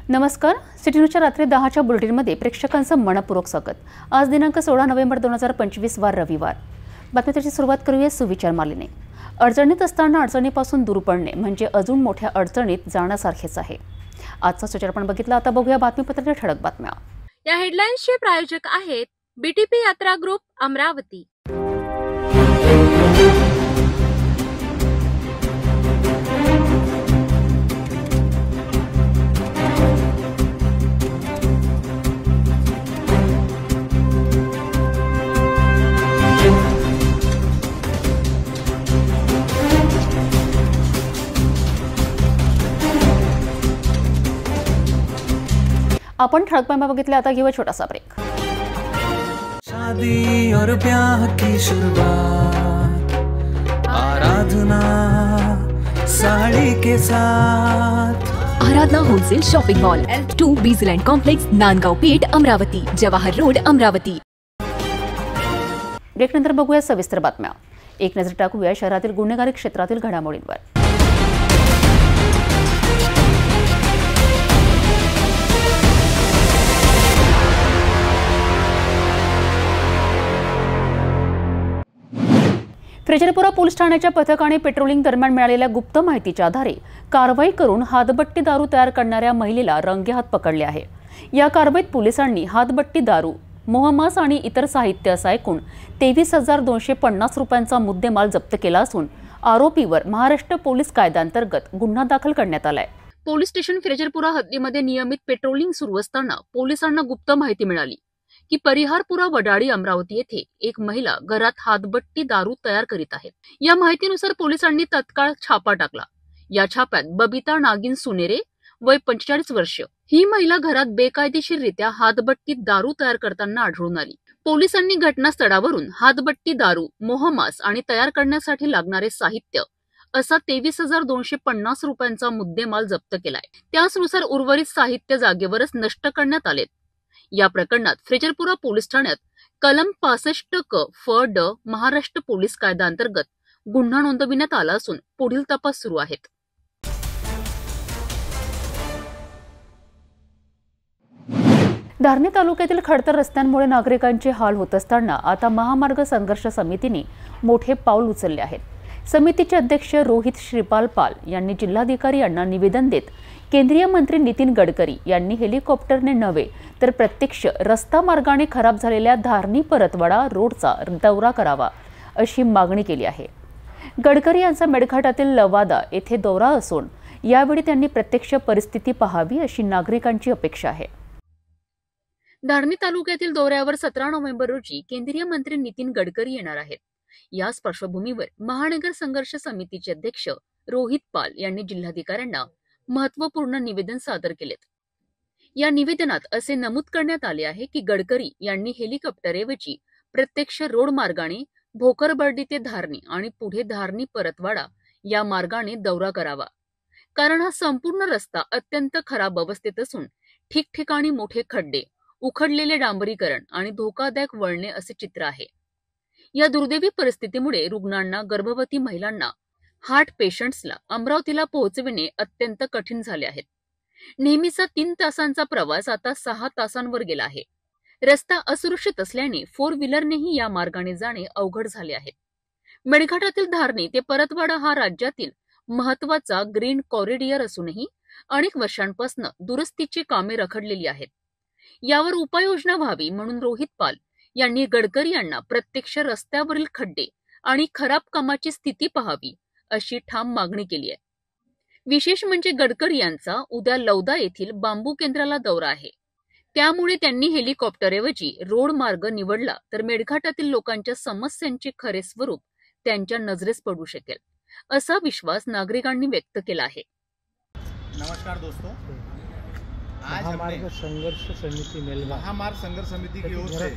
नमस्कार, सिटी न्यूजच्या रात्री 10च्या बुलेटिनमध्ये प्रेक्षकांचं मनपूर्वक स्वागत। आज दिनांक 16 नोव्हेंबर 2025 वार रविवार। बातमीची सुरुवात करूया सुविचार मालिने। अडचणीत असताना अडचणीपासून दूर पडणे म्हणजे अजून मोठ्या अडचणीत जाण्यासारखेच आहे। आजचा सुविचार आपण बघितला, आता बघूया बातमीपत्राच्या ठळक बातम्या। या हेडलाईन्सचे प्रायोजक आहेत बीटीपी यात्रा ग्रुप अमरावती। आपण ठळक बातम्या बघितल्या, आता घेऊया छोटासा ब्रेक। शादी और ब्याह की शुरुआत आराधना साड़ी के साथ। Aradhana wholesale shopping mall L2 Bijland complex, Nandgaon Peth, Amravati, Jawahar road, Amravati. Break नंतर बघूया सविस्तर बातम्या। एक नजर टाकूया शहरातील गुन्हेगारी क्षेत्रातील घडामोडींवर। फ्रेजरपुरा पोलीस ठाण्याच्या पथकाने पेट्रोलिंग दरम्यान मिळालेल्या गुप्त माहितीच्या आधारे कारवाई करून हातभट्टी दारू तयार करणाऱ्या महिलेला रंगेहात पकडले आहे। या कारवाईत पोलिसांनी हातभट्टी दारू, मोहमास आणि इतर साहित्य असा एकूण 23,250 रुपयांचा मुद्देमाल जप्त केला असून आरोपीवर महाराष्ट्र पोलीस कायद्याअंतर्गत गुन्हा दाखल करण्यात आलाय। पोलीस स्टेशन फ्रेजरपुरा हद्दीमध्ये नियमित पेट्रोलिंग सुरू असताना पोलिसांना गुप्त माहिती मिळाली की परिहारपुरा वडाळी अमरावती येथे एक महिला घरात हातभट्टी दारू तयार करीत आहे। या माहितीनुसार पोलिसांनी तत्काळ छापा टाकला। या छाप्यात बबिता नागिन सुनेरे, वय 45 वर्ष, ही महिला घरात बेकायदेशीररित्या हातभट्टी दारू तयार करताना आढळून आली। पोलिसांनी घटनास्थळावरून हातभट्टी दारू, मोहमास आणि तयार करण्यासाठी लागणारे साहित्य असा 23,250 रुपयांचा मुद्देमाल जप्त केलाय। त्यानुसार उर्वरित साहित्य जागेवरच नष्ट करण्यात आले। या प्रकरणात फ्रेजरपुरा पोलीस ठाण्यात कलम 65 क फ ड महाराष्ट्र पोलीस कायद्याअंतर्गत गुन्हा नोंदविण्यात आला असून पुढील तपास सुरू आहेत। धारणी तालुक्यातील खडतर रस्त्यांमुळे नागरिकांचे हाल होत असताना आता महामार्ग संघर्ष समितीने मोठे पाऊल उचलले आहे। समितीचे अध्यक्ष रोहित श्रीपाल पाल यांनी जिल्हाधिकारी यांना निवेदन देत केंद्रीय मंत्री नितीन गडकरी यांनी हेलिकॉप्टरने नव्हे तर प्रत्यक्ष रस्ता मार्गाने खराब झालेल्या धारणी परतवाडा रोडचा दौरा करावा अशी मागणी केली आहे। गडकरी यांचा मेळघाटातील लवादा येथे दौरा असून यावेळी त्यांनी प्रत्यक्ष परिस्थिती पाहावी अशी नागरिकांची अपेक्षा आहे। धारणी तालुक्यातील दौऱ्यावर 17 नोव्हेंबर रोजी केंद्रीय मंत्री नितीन गडकरी येणार आहेत। याच पार्श्वभूमीवर महानगर संघर्ष समितीचे अध्यक्ष रोहित पाल यांनी जिल्हाधिकाऱ्यांना महत्त्वपूर्ण निवेदन सादर केलेत। या निवेदनात असे नमूद करण्यात आले आहे की गडकरी यांनी हेलिकॉप्टरऐवजी प्रत्यक्ष रोड मार्गाने भोकरबर्डी ते धारणी आणि पुढे धारणी परतवाडा या मार्गाने दौरा करावा, कारण हा संपूर्ण रस्ता अत्यंत खराब अवस्थेत असून ठिकठिकाणी मोठे खड्डे, उखडलेले डांबरीकरण आणि धोकादायक वळणे असे चित्र आहे। या दुर्दैवी परिस्थितीमुळे रुग्णांना, गर्भवती महिलांना, हार्ट पेशंट्सला अमरावतीला पोहोचविणे अत्यंत कठीण झाले आहे। नेहमीचा 3 तासांचा प्रवास आता 6 तासांवर गेला आहे। रस्ता असुरक्षित असल्याने 4 व्हीलरनेही या मार्गाने जाणे अवघड झाले आहे। मेळघाटातील धारणी ते परतवाडा हा राज्यातील महत्त्वाचा ग्रीन कॉरिडॉर असूनही अनेक वर्षांपासून दुरुस्तीची कामे रखडलेली आहेत। यावर उपाययोजना व्हावी म्हणून रोहित पाल यांनी गडकरी यांना प्रत्यक्ष रस्त्यावरील खड्डे आणि खराब कामाची स्थिती पाहावी अशी ठाम मागणी केली आहे। विशेष म्हणजे गडकरी यांचा उद्या लौदा येथील बांबू केंद्राला दौरा आहे, त्यामुळे त्यांनी हेलिकॉप्टरऐवजी रोड मार्ग निवडला तर मेळघाटातील लोकांच्या समस्यांचे खरे स्वरूप त्यांच्या नजरेस पडू शकेल असा विश्वास नागरिकांनी व्यक्त केला आहे। नमस्कार दोस्तों, आज महामार्ग संघर्ष समिति महामार्ग संघर्ष समिति की ओर से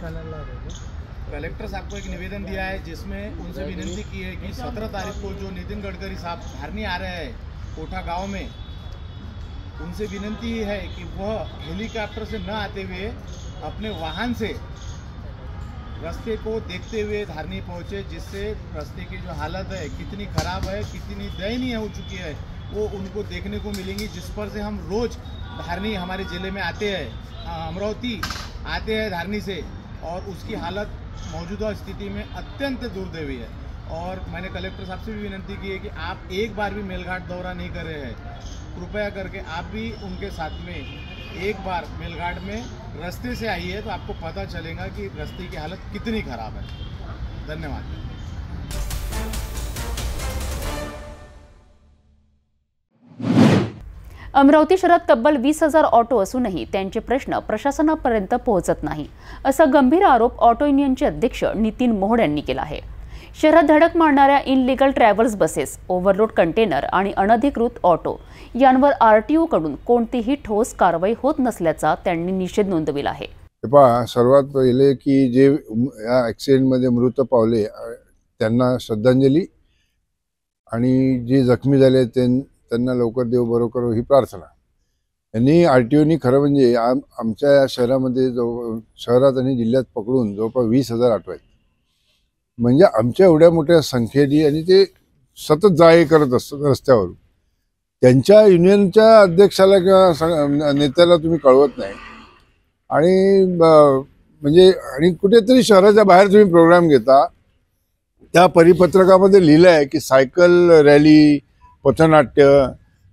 कलेक्टर साहब को एक निवेदन दिया है, जिसमें उनसे विनती की है कि 17 तारीख को जो नितिन गडकरी साहब धारनी आ रहे हैं कोठा गांव में, उनसे विनती है कि वह हेलीकॉप्टर से न आते हुए अपने वाहन से रास्ते को देखते हुए धारनी पहुँचे, जिससे रास्ते की जो हालत है कितनी खराब है, कितनी दयनीय हो चुकी है, वो उनको देखने को मिलेंगी, जिस पर से हम रोज़ धारनी हमारे ज़िले में आते हैं, अमरावती आते हैं धारनी से, और उसकी हालत मौजूदा स्थिति में अत्यंत दुर्दैवी है। और मैंने कलेक्टर साहब से भी विनती की है कि आप एक बार भी मेलघाट दौरा नहीं कर रहे हैं, कृपया करके आप भी उनके साथ में एक बार मेलघाट में रास्ते से आइए, तो आपको पता चलेगा कि रास्ते की हालत कितनी ख़राब है। धन्यवाद। अमरावती शहरात तब्बल 20,000 ऑटो असूनही त्यांचे प्रश्न प्रशासनापर्यंत पोहोचत नाही, असा गंभीर आरोप ऑटो युनियनचे अध्यक्ष नितीन मोहोड यांनी केला आहे। शहरात धडक मारणाऱ्या illegal travels buses, overload container आणि अनधिकृत ऑटो यांवर आरटीओ कडून कोणतीही ठोस कारवाई होत नसल्याचा त्यांनी निषेध नोंदविला आहे। सर्वात पहिले की जे या ॲक्सिडेंटमध्ये मृत पावले त्यांना श्रद्धांजली, आणि जे जखमी झाले त्यांना लवकर देव बरो करो ही प्रार्थना। यांनी आरटीओनी खरं म्हणजे आमच्या या शहरामध्ये शहरात आणि जिल्ह्यात पकडून जवळपास 20,000 ऑटो आहेत। म्हणजे आमच्या एवढ्या मोठ्या संख्येने, आणि ते सतत जा-ये करत असतात रस्त्यावर। त्यांच्या युनियनच्या अध्यक्षाला किंवा नेत्याला तुम्ही कळवत नाही, आणि म्हणजे आणि कुठेतरी शहराच्या बाहेर तुम्ही प्रोग्राम घेता। त्या परिपत्रकामध्ये लिहिलं आहे की सायकल रॅली, पथनाट्य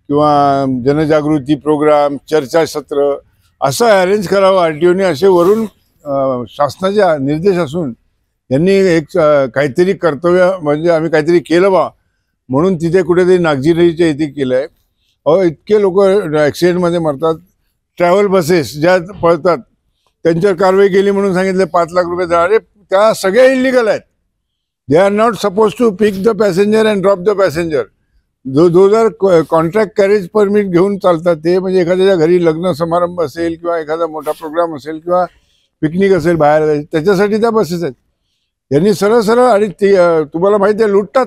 किंवा जनजागृती प्रोग्राम, चर्चासत्र असं अरेंज करावं आरटीओने, असे वरून शासनाचे निर्देश असून यांनी एक काहीतरी कर्तव्य, म्हणजे आम्ही काहीतरी केलं बा म्हणून तिथे कुठेतरी नागजिरीच्या इथे केलं आहे। इतके लोक ॲक्सिडेंटमध्ये मरतात। ट्रॅव्हल बसेस ज्या पळतात त्यांच्यावर कारवाई केली म्हणून सांगितलं 5 लाख रुपये देणार। अरे त्या सगळ्या इलिगल आहेत। They are not suppose to pick the passenger and drop the passenger. जो जर कॉन्ट्रॅक्ट कॅरेज परमिट घेऊन चालतात ते, म्हणजे एखाद्याच्या घरी लग्न समारंभ असेल किंवा एखादा मोठा प्रोग्राम असेल किंवा पिकनिक असेल बाहेर, त्याच्यासाठी त्या बसेस आहेत। यांनी सरळ सरळ, आणि तुम्हाला माहिती आहे लुटतात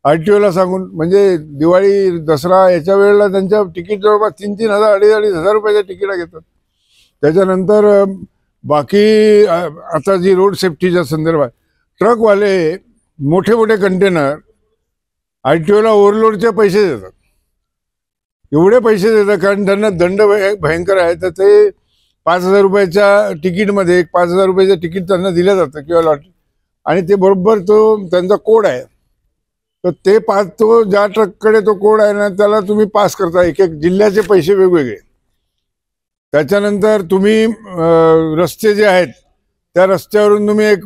आरटीओला सांगून। म्हणजे दिवाळी, दसरा याच्या वेळेला त्यांच्या तिकीट जवळपास 3-3 हजार, 2,500 हजार रुपयाच्या तिकीटा घेतात। त्याच्यानंतर बाकी आता जी रोड सेफ्टीच्या संदर्भात ट्रकवाले मोठे मोठे कंटेनर आरटीओला ओव्हरलोडचे पैसे देतात, एवढे पैसे देतात कारण त्यांना दंड भयंकर आहे। तर ते 5,000 रुपयाच्या तिकीटमध्ये 5,000 रुपयाचं तिकीट त्यांना दिलं जातं किंवा लॉटरी, आणि ते बरोबर तो त्यांचा कोड आहे। तर ते तो ज्या ट्रककडे तो कोड आहे ना त्याला तुम्ही पास करता, एक एक जिल्ह्याचे पैसे वेगवेगळे। त्याच्यानंतर तुम्ही रस्ते जे आहेत त्या रस्त्यावरून तुम्ही एक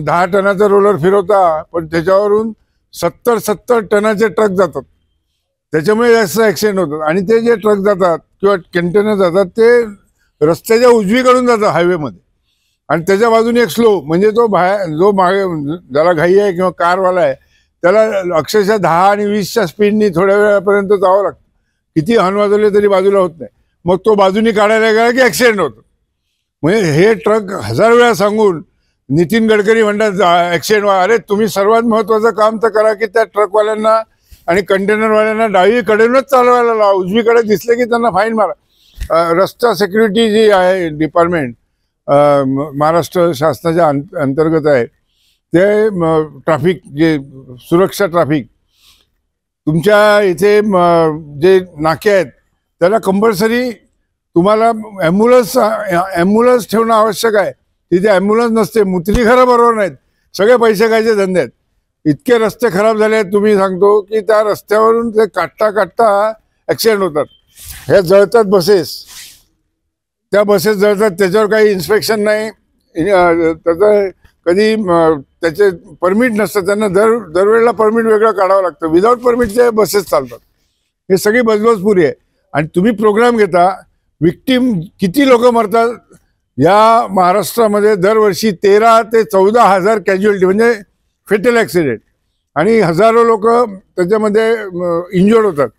10 टनाचा रोलर फिरवता, पण त्याच्यावरून 70 टनाचे ट्रक जातात। त्याच्यामुळे जास्त ॲक्सिडेंट होतात। आणि ते जे ट्रक जातात किंवा कंटेनर जातात ते रस्त्याच्या उजवीकडून जातात हायवेमध्ये, आणि त्याच्या बाजूने एक स्लो, म्हणजे तो जो मागे ज्याला घाई आहे किंवा कारवाला आहे त्याला अक्षरशः 10 आणि 20च्या स्पीडनी थोड्या वेळापर्यंत जावं लागतं। किती हॉर्न वाजवले तरी बाजूला होत नाही, मग तो बाजूनी काढायला गेला की ॲक्सिडेंट होतो। म्हणजे हे ट्रक 1000 वेळा सांगून नितीन गडकरी म्हणतात ॲक्सिडेंट अरे तुम्ही सर्वात महत्त्वाचं काम तर करा की त्या ट्रकवाल्यांना आणि कंटेनरवाल्यांना डावीकडेनच चालवायला लावा, उजवीकडे दिसले की त्यांना फाईन मारा। रस्ता सिक्युरिटी जी आहे डिपार्टमेंट महाराष्ट्र शासनाच्या अंतर्गत आहे, ते ट्रॅफिक जे सुरक्षा ट्रॅफिक तुमच्या इथे जे नाके आहेत त्याला कंपल्सरी तुम्हाला ॲम्ब्युलन्स ठेवणं आवश्यक आहे। तिथे ॲम्ब्युलन्स नसते, मुतली खरं बरोबर नाहीत, सगळे पैसे खायचे धंदे आहेत। इतके रस्ते खराब झाले आहेत, तुम्ही सांगतो की त्या रस्त्यावरून ते काढता ॲक्सिडेंट होतात। हे जळतात बसेस, त्या बसेस जळतात, त्याच्यावर काही इन्स्पेक्शन नाही, त्याचं कधी त्याचे परमिट नसतं, त्यांना दरवेळेला परमिट वेगळं काढावं लागतं। विदाऊट परमिटचे बसेस चालतात। हे सगळी बजबजपुरी आहे। आणि तुम्ही प्रोग्राम घेता, विक्टीम किती लोक मरतात या महाराष्ट्रामध्ये दरवर्षी 13 ते 14,000 कॅज्युअलिटी म्हणजे फेटल ॲक्सिडेंट, आणि हजारो लोक त्याच्यामध्ये इंजर्ड होतात।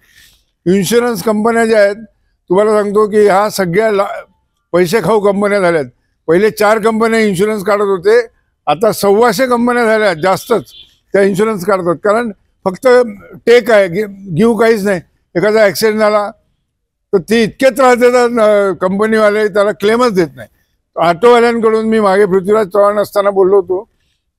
इन्शुरन्स कंपन्या ज्या आहेत तुम्हाला सांगतो की ह्या सगळ्या पैसे खाऊ कंपन्या झाल्यात। पहिले 4 कंपन्या इन्शुरन्स काढत होते, आता 1,200 कंपन्या झाल्या, जास्तच त्या इन्शुरन्स काढतात। कारण फक्त टेक आहे, गिव काहीच नाही। एखादा ॲक्सिडेंट झाला तर ते इतके त्रास देतात कंपनीवाले, त्याला क्लेमच देत नाही। ऑटोवाल्यांकडून मी मागे पृथ्वीराज चव्हाण असताना बोललो होतो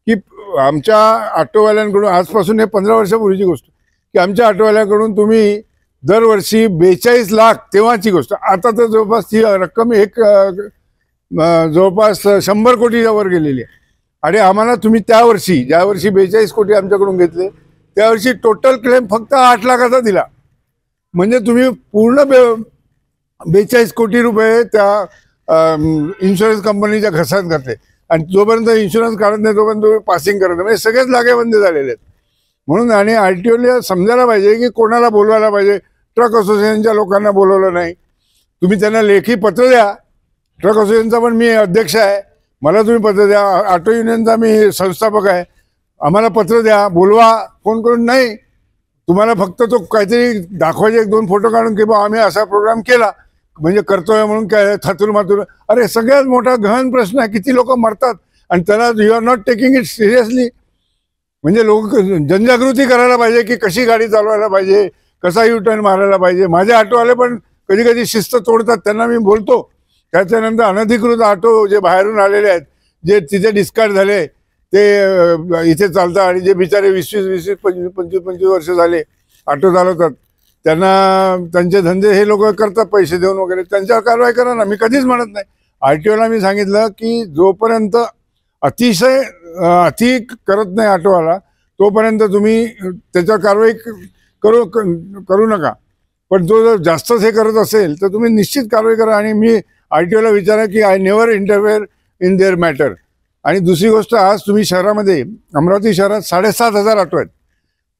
की आमच्या ऑटोवाल्यांकडून, आजपासून हे 15 वर्षापूर्वीची गोष्ट, की आमच्या ऑटोवाल्यांकडून तुम्ही दरवर्षी 42 लाख, तेव्हाची गोष्ट, आता तर जवळपास ती रक्कम जवळपास 100 कोटीच्या वर गेलेली आहे. आणि आम्हाला तुम्ही ज्या वर्षी 42 कोटी आमच्याकडून घेतले, त्यावर्षी टोटल क्लेम फक्त 8 लाखाचा दिला. म्हणजे तुम्ही पूर्ण 42 कोटी रुपये त्या इन्शुरन्स कंपनीच्या घसात घातले. आणि जोपर्यंत इन्शुरन्स काढत नाही तोपर्यंत तुम्ही पासिंग करत नाही. म्हणजे सगळेच लागेबंदे झालेले आहेत. म्हणून आणि RTOला समजायला पाहिजे की कोणाला बोलवायला पाहिजे. ट्रक असोसिएशनच्या लोकांना बोलवलं नाही. तुम्ही त्यांना लेखी पत्र द्या. ट्रक असोसिएशनचा पण मी अध्यक्ष आहे, मला तुम्ही पत्र द्या. ऑटो युनियनचा मी संस्थापक आहे, आम्हाला पत्र द्या, बोलवा. फोन करून नाही, तुम्हाला फक्त तो काहीतरी दाखवायचे 1-2 फोटो काढून की बा आम्ही असा प्रोग्राम केला, म्हणजे करतोय म्हणून काय थातूर मातूर. अरे सगळ्यात मोठा गहन प्रश्न आहे, किती लोक मरतात आणि त्याला you are not taking it seriously. म्हणजे लोक जनजागृती करायला पाहिजे की कशी गाडी चालवायला पाहिजे, कसा U-टर्न मारायला पाहिजे. माझे ऑटोवाले पण कधी कधी शिस्त तोडतात, त्यांना मी बोलतो. त्याच्यानंतर अनधिकृत ऑटो जे बाहेरून आलेले आहेत, जे तिथे डिस्कार्ड झाले, ते इथे चालतात आणि जे बिचारे 20-20, 25-25 वर्ष झाले ऑटो चालवतात, त्यांना त्यांचे धंदे हे लोक करतात पैसे देऊन वगैरे, त्यांच्यावर कारवाई करा ना. मी कधीच म्हणत नाही. RTOला मी सांगितलं की जोपर्यंत अतिशय अति करत नाही ऑटोवाला, तोपर्यंत तुम्ही त्याच्यावर कारवाई करू नका. पण जो जर जास्तच हे करत असेल तर तुम्ही निश्चित कारवाई करा. आणि मी RTOला विचारा की I never interfere in their matter. आणि दुसरी गोष्ट, आज तुम्ही शहरामध्ये, अमरावती शहरात 7,500 ऑटो आहेत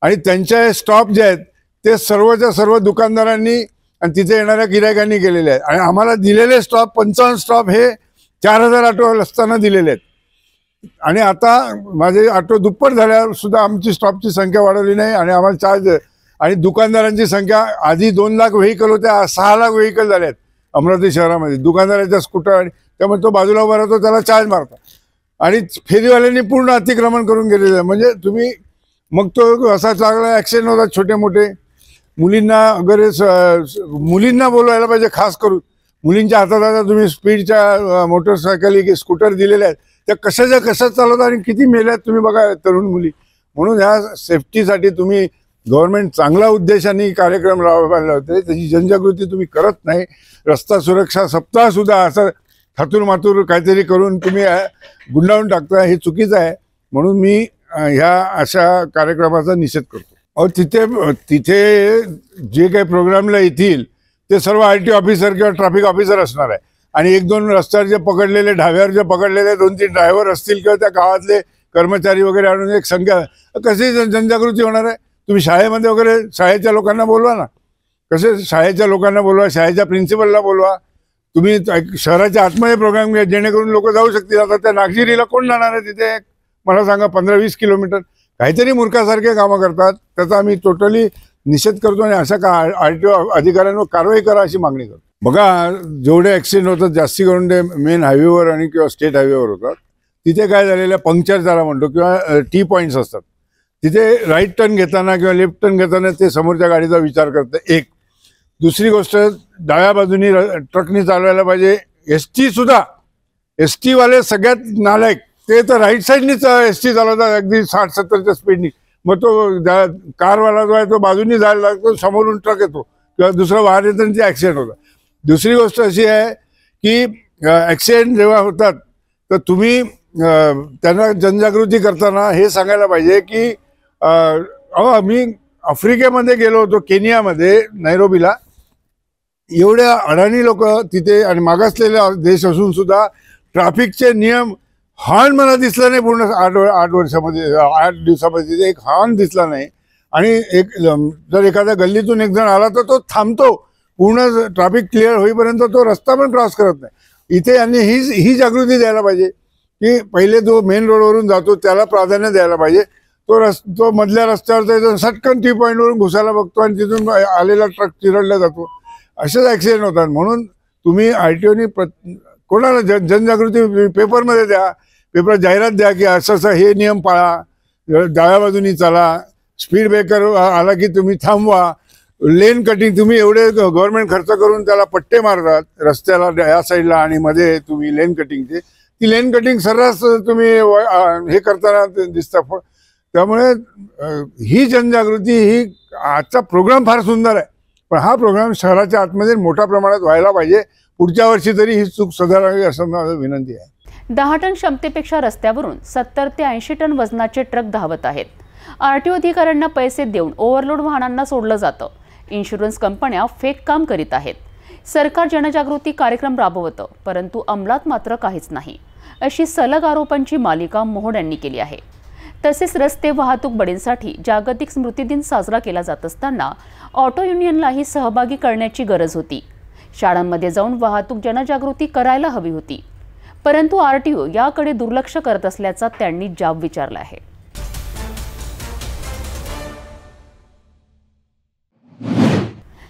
आणि त्यांचे स्टॉप जे आहेत ते सर्वच्या सर्व दुकानदारांनी आणि तिथे येणाऱ्या गिरायकांनी केलेले आहेत. आणि आम्हाला दिलेले स्टॉप 55 स्टॉप हे 4,000 ऑटो असताना दिलेले आहेत. आणि आता माझे ऑटो दुप्पट झाल्यावर सुद्धा आमची स्टॉपची संख्या वाढवली नाही आणि आम्हाला चार्ज. आणि दुकानदारांची संख्या आधी 2 लाख व्हेकल होत्या, 6 लाख व्हेकल झाले आहेत अमरावती शहरामध्ये दुकानदाराच्या स्कूटर. आणि त्यामुळे तो बाजूला उभा राहतो, त्याला चार्ज मारतो. आणि फेरीवाल्यांनी पूर्ण अतिक्रमण करून गेलेलं आहे. म्हणजे तुम्ही मग तो असा चांगला ॲक्सिडेंट होतात छोटे मोठे. मुलींना वगैरे मुलींना बोलवायला पाहिजे, खास करून मुलींच्या हातात आता तुम्ही स्पीडच्या मोटरसायकली की स्कूटर दिलेल्या आहेत, त्या कशा चालवतात आणि किती मेल्या आहेत तुम्ही बघा तरुण मुली. म्हणून ह्या सेफ्टीसाठी तुम्ही गव्हर्नमेंट चांगला उद्देशाने कार्यक्रम राबवायला होते, त्याची जनजागृती तुम्ही करत नाही. रस्ता सुरक्षा सप्ताह सुद्धा असं थातूर मातूर काहीतरी करून तुम्ही गुंडाळून टाकता, हे चुकीचं आहे. म्हणून मी ह्या अशा कार्यक्रमाचा निषेध करतो. तिथे जे काही प्रोग्रामला येतील ते सर्व RTO ऑफिसर किंवा ट्रॅफिक ऑफिसर असणार आहे. आणि 1-2 रस्त्यावर जे पकडलेले, ढाब्यावर जे पकडलेले 2-3 ड्रायव्हर असतील किंवा त्या गावातले कर्मचारी वगैरे आणून एक संख्या, कशी जनजागृती होणार आहे. तुम्ही शाळेमध्ये वगैरे शाळेच्या लोकांना बोलवा ना, कसे शाळेच्या लोकांना बोलवा, शाळेच्या प्रिन्सिपलला बोलवा. तुम्ही शहराच्या आतमध्ये प्रोग्राम घ्या जेणेकरून लोक जाऊ शकतील. आता त्या नागझिरीला कोण जाणार आहे तिथे, मला सांगा, 15-20 किलोमीटर. काहीतरी मूर्खासारखे कामं करतात, त्याचा आम्ही टोटली निषेध करतो. आणि अशा RTO अधिकाऱ्यांवर कारवाई करा अशी मागणी करतो. बघा, जेवढे ॲक्सिडेंट होतात जास्ती करून ते मेन हायवेवर आणि किंवा स्टेट हायवेवर होतात. तिथे काय झालेलं आहे, पंक्चर ज्याला म्हणतो किंवा T पॉईंट्स असतात, तिथे राईट टर्न घेताना किंवा लेफ्ट टर्न घेताना ते समोरच्या गाडीचा विचार करतं. एक दुसरी गोष्ट, डाव्या बाजूनी ट्रकनी चालवायला पाहिजे. ST सुद्धा, ST वाले सगळ्यात नालायक, ते तर राईट साईडनीच ST चालवतात अगदी 60-70च्या स्पीडनी. मग तो कारवाला जो आहे तो बाजूनी जायला लागतो, समोरून ट्रक येतो किंवा दुसरं वाहन येतं आणि ते ॲक्सिडेंट होतं. दुसरी गोष्ट अशी आहे की ॲक्सिडेंट जेव्हा होतात तर तुम्ही त्यांना जनजागृती करताना हे सांगायला पाहिजे की मी आफ्रिकेमध्ये गेलो होतो, केनियामध्ये, नैरोबीला. एवढ्या अडाणी लोक तिथे आणि मागासलेले देश असून सुद्धा ट्रॅफिकचे नियम, हॉर्न मला दिसला नाही पूर्ण 8 वर्षामध्ये, 8 दिवसामध्ये तिथे एक हॉर्न दिसला नाही. आणि जर एखाद्या गल्लीतून एक जण आला तर तो थांबतो, पूर्ण ट्रॅफिक क्लिअर होईपर्यंत तो रस्ता पण क्रॉस करत नाही. इथे यांनी ही जागृती द्यायला पाहिजे की पहिले जो मेन रोडवरून जातो त्याला प्राधान्य द्यायला पाहिजे. तो मधल्या रस्त्यावर सटकन T पॉईंटवरून घुसायला बघतो आणि तिथून आलेला ट्रक चिरडला जातो. असेच ॲक्सिडेंट होतात. म्हणून तुम्ही RTOनी कोणाला जनजागृती पेपरमध्ये द्या, पेपरात जाहिरात द्या की असं हे नियम पाळा, डाव्या बाजूनी चाला, स्पीड ब्रेकर आला की तुम्ही थांबवा, लेन कटिंग. तुम्ही एवढे गव्हर्नमेंट खर्च करून त्याला पट्टे मारतात रस्त्याला या साईडला आणि मध्ये तुम्ही लेन कटिंगचे, ती लेन कटिंग सर्रास तुम्ही हे करताना दिसतं. त्यामुळे ही जनजागृती, ही आजचा प्रोग्राम फार सुंदर आहे, पण हा प्रोग्राम शहराच्या आतमध्ये मोठ्या प्रमाणात व्हायला पाहिजे. पुढच्या वर्षी तरी ही चूक सुधारावी असं माझं विनंती आहे. 10 टन क्षमतेपेक्षा रस्त्यावरून 70 ते 80 टन वजनाचे ट्रक धावत आहेत. आरटीओ अधिकाऱ्यांना पैसे देऊन ओव्हरलोड वाहनांना सोडलं जातं. इन्शुरन्स कंपन्या फेक काम करीत आहेत. सरकार जनजागृती कार्यक्रम राबवतं, परंतु अंमलात मात्र काहीच नाही, अशी सलग आरोपांची मालिका मोहोड यांनी केली आहे. तसेच रस्ते वाहतूक बळींसाठी जागतिक स्मृती दिन साजरा केला जात असताना ऑटो युनियनलाही सहभागी करण्याची गरज होती. शाळांमध्ये जाऊन वाहतूक जनजागृती करायला हवी होती, परंतु आरटीओ याकडे दुर्लक्ष करत असल्याचा त्यांनी जाब विचारला आहे.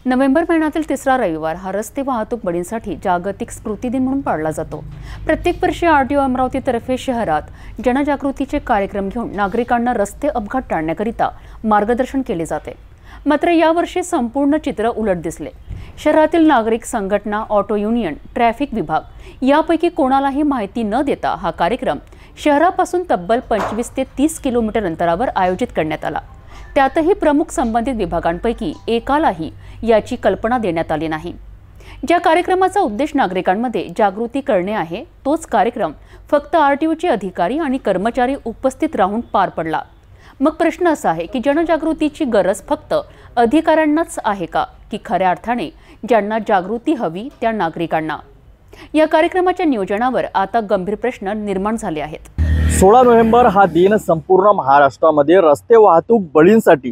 नोव्हेंबर महिन्यातील 3रा रविवार हा रस्ते वाहतूक बळींसाठी जागतिक स्मृती दिन म्हणून पाळला जातो. प्रत्येक वर्षी आरटीओ अमरावतीतर्फे शहरात जनजागृतीचे कार्यक्रम घेऊन नागरिकांना रस्ते अपघात टाळण्याकरिता मार्गदर्शन केले जाते. मात्र यावर्षी संपूर्ण चित्र उलट दिसले. शहरातील नागरिक संघटना, ऑटो युनियन, ट्रॅफिक विभाग यापैकी कोणालाही माहिती न देता हा कार्यक्रम शहरापासून तब्बल 25 ते 30 किलोमीटर अंतरावर आयोजित करण्यात आला. त्यातही प्रमुख संबंधित विभागांपैकी एकालाही याची कल्पना देण्यात आली नाही. ज्या कार्यक्रमाचा उद्देश नागरिकांमध्ये जागृती करणे आहे, तोच कार्यक्रम फक्त आरटीओचे अधिकारी आणि कर्मचारी उपस्थित राहून पार पडला. मग प्रश्न असा आहे की जनजागृतीची गरज फक्त अधिकाऱ्यांनाच आहे का, की खऱ्या अर्थाने ज्यांना जागृती हवी त्या नागरिकांना? या कार्यक्रमाच्या नियोजनावर आता गंभीर प्रश्न निर्माण झाले आहेत. 16 नोव्हेंबर हा दिन संपूर्ण महाराष्ट्रामध्ये रस्ते वाहतूक बळींसाठी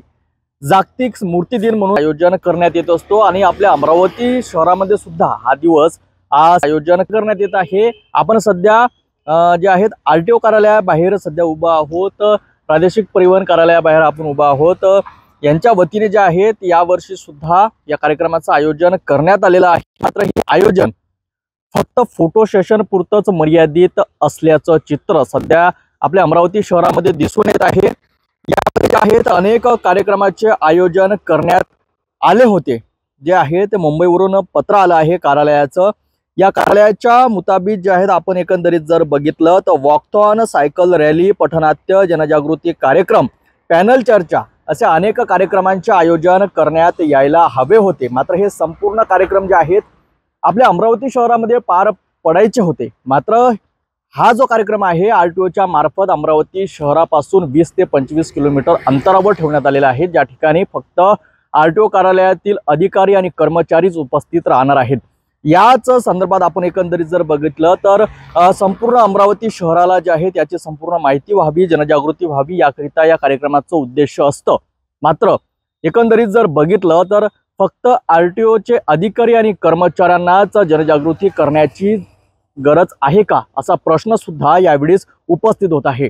जागतिक स्मृती दिन म्हणून आयोजन करण्यात येत असतो आणि आपल्या अमरावती शहरामध्ये सुद्धा हा दिवस आज आयोजन करण्यात येत आहे. आपण सध्या जे आहेत आरटीओ कार्यालयाबाहेर सध्या उभा आहोत. प्रादेशिक परिवहन कार्यालयाबाहेर आपण उभा आहोत. यांच्या वतीने जे आहेत यावर्षी सुद्धा या कार्यक्रमाचं आयोजन करण्यात आलेलं आहे. मात्र हे आयोजन फक्त फोटो सेशन पुरतच मर्यादित असल्याचं चित्र सध्या आपल्या अमरावती शहरामध्ये दिसून येत आहे. यामध्ये जे आहेत अनेक कार्यक्रमाचे आयोजन करण्यात आले होते. जे आहे ते मुंबईवरून पत्र आलं आहे कार्यालयाचं. या कार्यालयाच्या मुताबिक जे आहेत आपण एकंदरीत जर बघितलं तर वॉकथॉन, सायकल रॅली, पथनाट्य, जनजागृती कार्यक्रम, पॅनल चर्चा असे अनेक कार्यक्रमांचे आयोजन करण्यात यायला हवे होते. मात्र हे संपूर्ण कार्यक्रम जे आहेत आपल्या अमरावती शहरामध्ये पार पडायचे होते. मात्र हा जो कार्यक्रम आहे आरटीओच्या मार्फत अमरावती शहरापासून 20 ते 25 किलोमीटर अंतरावर ठेवण्यात आलेला आहे, ज्या ठिकाणी फक्त आरटीओ कार्यालयातील अधिकारी आणि कर्मचारीच उपस्थित राहणार आहेत. याच संदर्भात आपण एकंदरीत जर बघितलं तर संपूर्ण अमरावती शहराला जे आहे त्याची संपूर्ण माहिती व्हावी, जनजागृती व्हावी याकरिता या कार्यक्रमाचं उद्देश असतं. मात्र एकंदरीत जर बघितलं तर फक्त आरटीओचे अधिकारी आणि कर्मचाऱ्यांनाच जनजागृती करण्याची गरज आहे का, असा प्रश्न सुद्धा यावेळेस उपस्थित होत आहे.